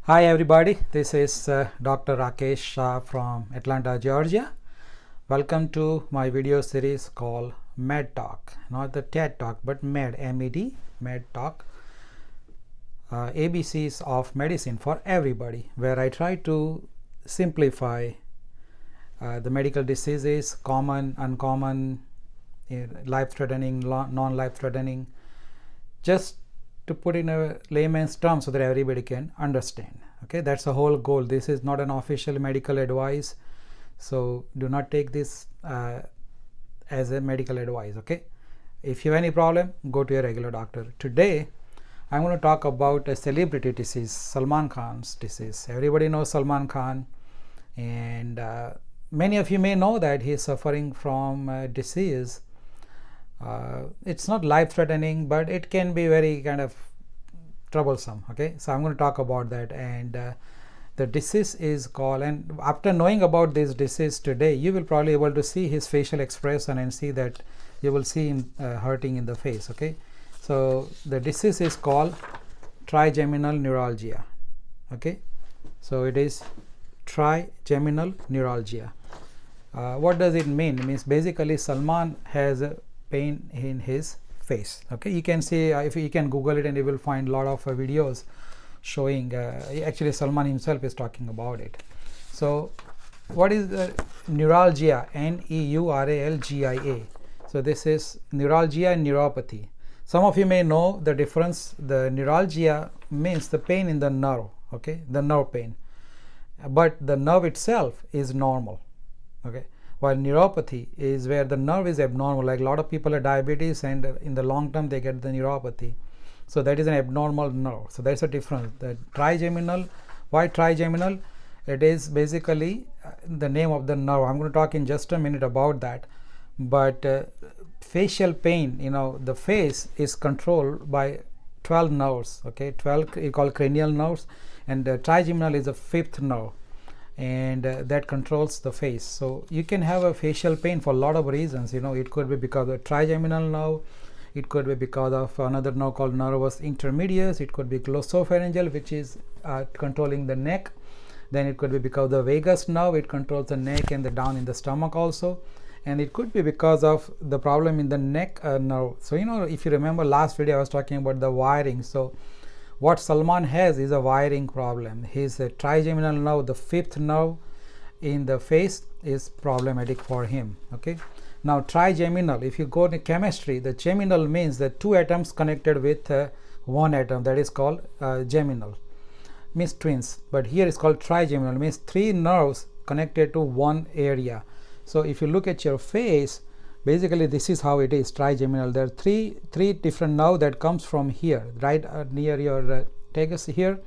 Hi everybody, this is Dr. Rakesh Shah from Atlanta, Georgia. Welcome to my video series called MedTalk, not the TED Talk but MED, MedTalk, ABCs of medicine for everybody, where I try to simplify the medical diseases, common, uncommon, life-threatening, non-life-threatening, just to put in a layman's terms so that everybody can understand. Okay, that's the whole goal. This is not an official medical advice, so do not take this as a medical advice. Okay, if you have any problem, go to your regular doctor. Today I'm going to talk about a celebrity disease, Salman Khan's disease. Everybody knows Salman Khan, and many of you may know that he is suffering from a disease. It's not life-threatening, but it can be very kind of troublesome. Okay, so I'm going to talk about that, and the disease is called, and after knowing about this disease today, you will probably able to see his facial expression and see that you will see him hurting in the face. Okay, so the disease is called trigeminal neuralgia. Okay, so it is trigeminal neuralgia. What does it mean? It means basically Salman has a pain in his face. Okay, you can see if you can Google it and you will find a lot of videos showing actually Salman himself is talking about it. So what is neuralgia? Neuralgia. So this is neuralgia and neuropathy. Some of you may know the difference. The neuralgia means the pain in the nerve, okay, the nerve pain, but the nerve itself is normal. Okay, while neuropathy is where the nerve is abnormal, like a lot of people have diabetes and in the long term they get the neuropathy. So that is an abnormal nerve. So that's a difference. The trigeminal, why trigeminal? It is basically the name of the nerve. I'm going to talk in just a minute about that. But facial pain, the face is controlled by 12 nerves. Okay, 12 you call cranial nerves, and trigeminal is the fifth nerve, and that controls the face. So you can have a facial pain for a lot of reasons. It could be because of trigeminal nerve, it could be because of another nerve called nervus intermedius, it could be glossopharyngeal, which is controlling the neck, then it could be because of the vagus nerve, it controls the neck and the down in the stomach also, and it could be because of the problem in the neck nerve. So if you remember last video I was talking about the wiring. So what Salman has is a wiring problem. His trigeminal nerve, the fifth nerve in the face, is problematic for him. Okay, now trigeminal, if you go to chemistry, the geminal means the two atoms connected with one atom, that is called geminal, means twins, but here it's called trigeminal, means three nerves connected to one area. So if you look at your face, basically this is how it is, trigeminal. There are three different nerves that comes from here, right near your tegus here,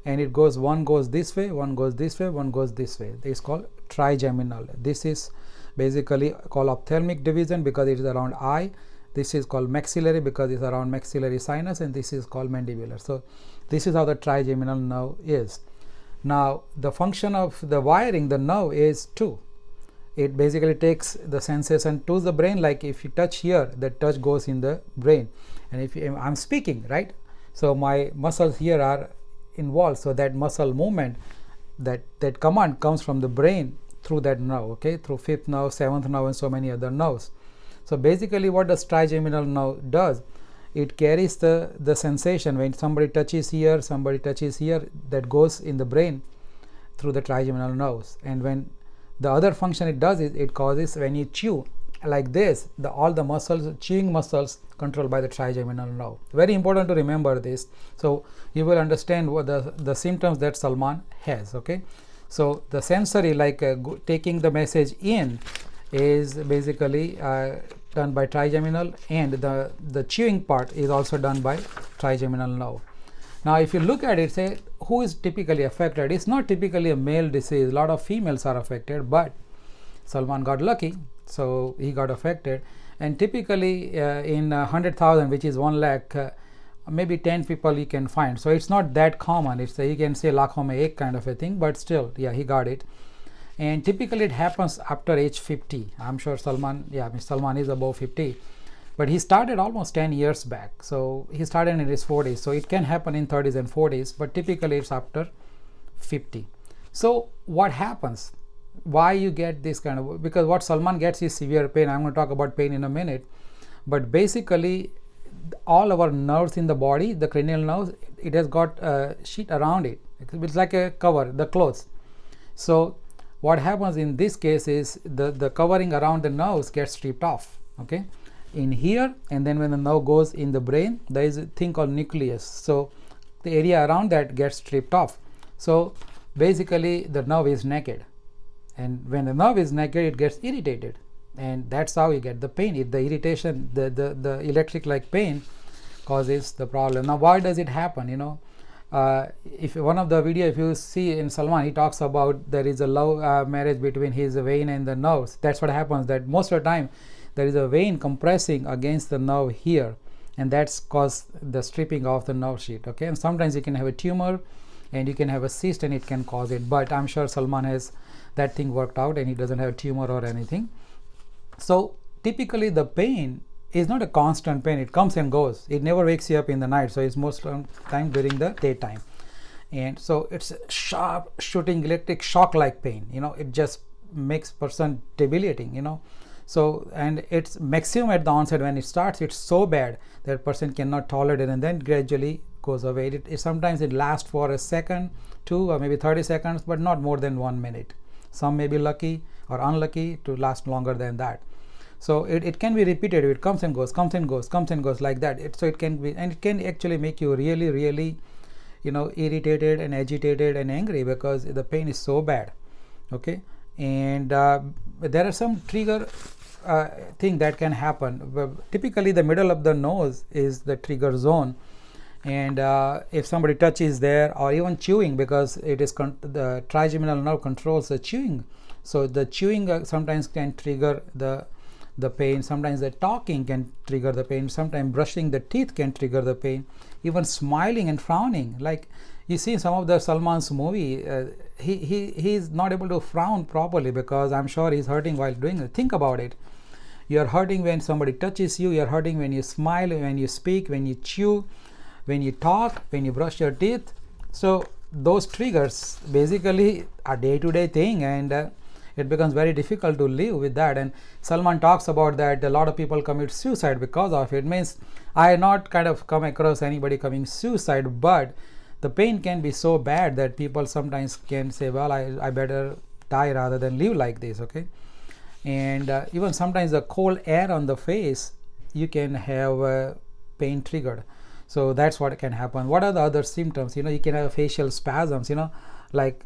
and it goes, one goes this way, one goes this way, one goes this way. This is called trigeminal. This is basically called ophthalmic division because it is around eye. This is called maxillary because it's around maxillary sinus, and this is called mandibular. So this is how the trigeminal nerve is. Now the function of the wiring, the nerve, is two. It basically takes the sensation to the brain, like if you touch here, that touch goes in the brain, and if I'm speaking, right, so my muscles here are involved, so that muscle movement, that command comes from the brain through that nerve, okay, through fifth nerve, seventh nerve, and so many other nerves. So basically what the trigeminal nerve does, it carries the sensation when somebody touches here, that goes in the brain through the trigeminal nerves. And when the other function it does is it causes, when you chew like this, all the muscles, chewing muscles, controlled by the trigeminal nerve. Very important to remember this, so you will understand what the symptoms that Salman has. Okay, so the sensory, like taking the message in, is basically done by trigeminal, and the chewing part is also done by trigeminal nerve. Now if you look at it, say who is typically affected, it's not typically a male disease, a lot of females are affected, but Salman got lucky, so he got affected. And typically in 100,000, which is 1 lakh, maybe 10 people you can find. So it's not that common. It's you can say lakhon mein ek kind of a thing, but still, yeah, he got it. And typically it happens after age 50. I'm sure Salman is above 50. but he started almost 10 years back. So he started in his 40s. So it can happen in 30s and 40s, but typically it's after 50. So what happens? Why you get this kind of, because what Salman gets is severe pain. I'm going to talk about pain in a minute, but basically all our nerves in the body, the cranial nerves, it has got a sheet around it. It's like a cover, the clothes. So what happens in this case is the covering around the nerves gets stripped off, okay, in here, and then when the nerve goes in the brain, there is a thing called nucleus. So the area around that gets stripped off. So basically the nerve is naked, and when the nerve is naked, it gets irritated, and that's how you get the pain. The irritation, the electric like pain causes the problem. Now why does it happen? If one of the video, if you see in Salman, he talks about there is a love marriage between his vein and the nerves. That's what happens, that most of the time there is a vein compressing against the nerve here, and that's caused the stripping of the nerve sheet, okay. And sometimes you can have a tumor and you can have a cyst and it can cause it, but I'm sure Salman has that thing worked out and he doesn't have a tumor or anything. So typically the pain is not a constant pain, it comes and goes, it never wakes you up in the night, so it's most of the time during the daytime. And so it's a sharp shooting electric shock like pain, it just makes person debilitating, so, and it's maximum at the onset. When it starts, it's so bad that person cannot tolerate it, and then gradually goes away. Sometimes it lasts for a second, 2 or maybe 30 seconds, but not more than 1 minute. Some may be lucky or unlucky to last longer than that. So it can be repeated. It comes and goes, comes and goes, comes and goes like that. So it can be, and it can actually make you really, really, irritated and agitated and angry because the pain is so bad, okay. And there are some trigger thing that can happen. Typically the middle of the nose is the trigger zone, and if somebody touches there, or even chewing, because it is the trigeminal nerve controls the chewing, so the chewing sometimes can trigger the pain. Sometimes the talking can trigger the pain. Sometimes brushing the teeth can trigger the pain. Even smiling and frowning, like you see some of the Salman's movie, he is not able to frown properly because I'm sure he's hurting while doing it. Think about it. You're hurting when somebody touches you, you're hurting when you smile, when you speak, when you chew, when you talk, when you brush your teeth. So those triggers basically are day-to-day thing, and it becomes very difficult to live with that. And Salman talks about that a lot of people commit suicide because of it. Means I have not kind of come across anybody committing suicide, but the pain can be so bad that people sometimes can say, well, I better die rather than live like this, okay. And even sometimes the cold air on the face, you can have pain triggered. So that's what can happen. What are the other symptoms? You can have facial spasms, like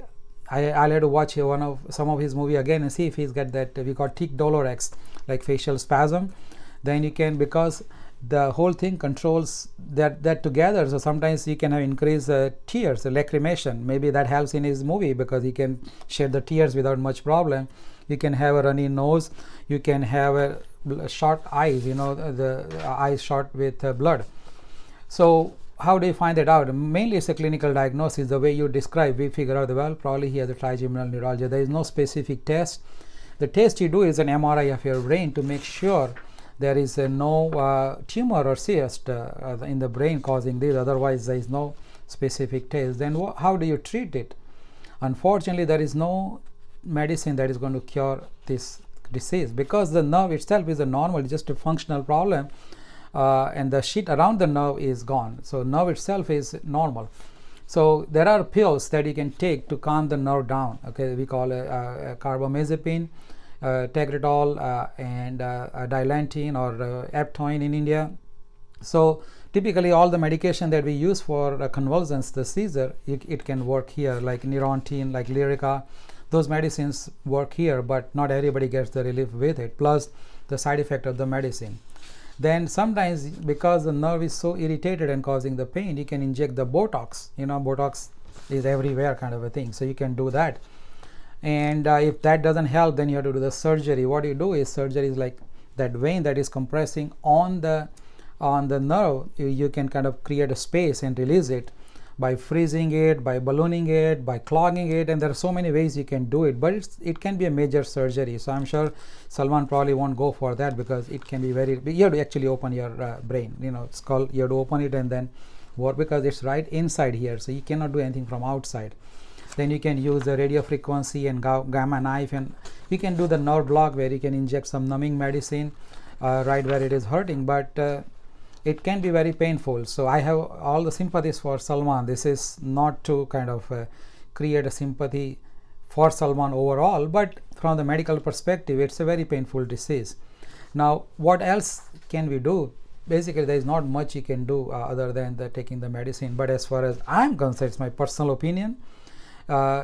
I'll have to watch some of his movie again and see if he's got that, we call tic doulorex, like facial spasm. Then you can, because the whole thing controls that together, so sometimes you can have increased tears, lacrimation. Maybe that helps in his movie because he can shed the tears without much problem. You can have a runny nose, you can have a short eyes, the eyes short with blood. So how do you find that out? Mainly it's a clinical diagnosis. The way you describe, we figure out, well, probably he has a trigeminal neuralgia. There is no specific test. The test you do is an MRI of your brain to make sure there is no tumor or cyst in the brain causing this. Otherwise there is no specific test. Then how do you treat it? Unfortunately, there is no medicine that is going to cure this disease, because the nerve itself is a normal, just a functional problem, and the sheet around the nerve is gone. So nerve itself is normal. So there are pills that you can take to calm the nerve down, okay. We call a carbamazepine, Tegretol, and Dilantin or Aptoin in India. So typically all the medication that we use for convulsions, the seizure, it can work here, like Neurontin, like Lyrica. Those medicines work here, but not everybody gets the relief with it, plus the side effect of the medicine. Then sometimes, because the nerve is so irritated and causing the pain, you can inject the Botox. Botox is everywhere kind of a thing, so you can do that. And if that doesn't help, then you have to do the surgery. What you do is, surgery is like that vein that is compressing on the nerve, you can kind of create a space and release it. by freezing it, by ballooning it, by clogging it, and there are so many ways you can do it, but it can be a major surgery. So I'm sure Salman probably won't go for that, because it can be very, you have to actually open your brain, skull, you have to open it and then work, because it's right inside here, so you cannot do anything from outside. Then you can use the radio frequency and gamma knife, and you can do the nerve block where you can inject some numbing medicine right where it is hurting, but it can be very painful. So I have all the sympathies for Salman. This is not to kind of create a sympathy for Salman overall, but from the medical perspective, it's a very painful disease. Now, what else can we do? Basically, there is not much you can do other than taking the medicine. But as far as I'm concerned, it's my personal opinion,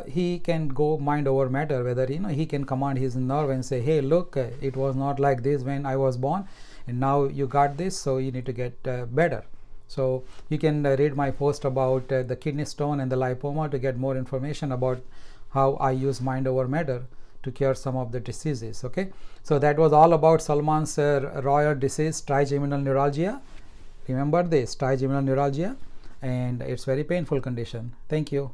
he can go mind over matter, whether he can command his nerve and say, hey, look, it was not like this when I was born, and now you got this, so you need to get better. So you can read my post about the kidney stone and the lipoma to get more information about how I use mind over matter to cure some of the diseases. Okay, so that was all about Salman's rare disease, trigeminal neuralgia. Remember this, trigeminal neuralgia, and it's very painful condition. Thank you.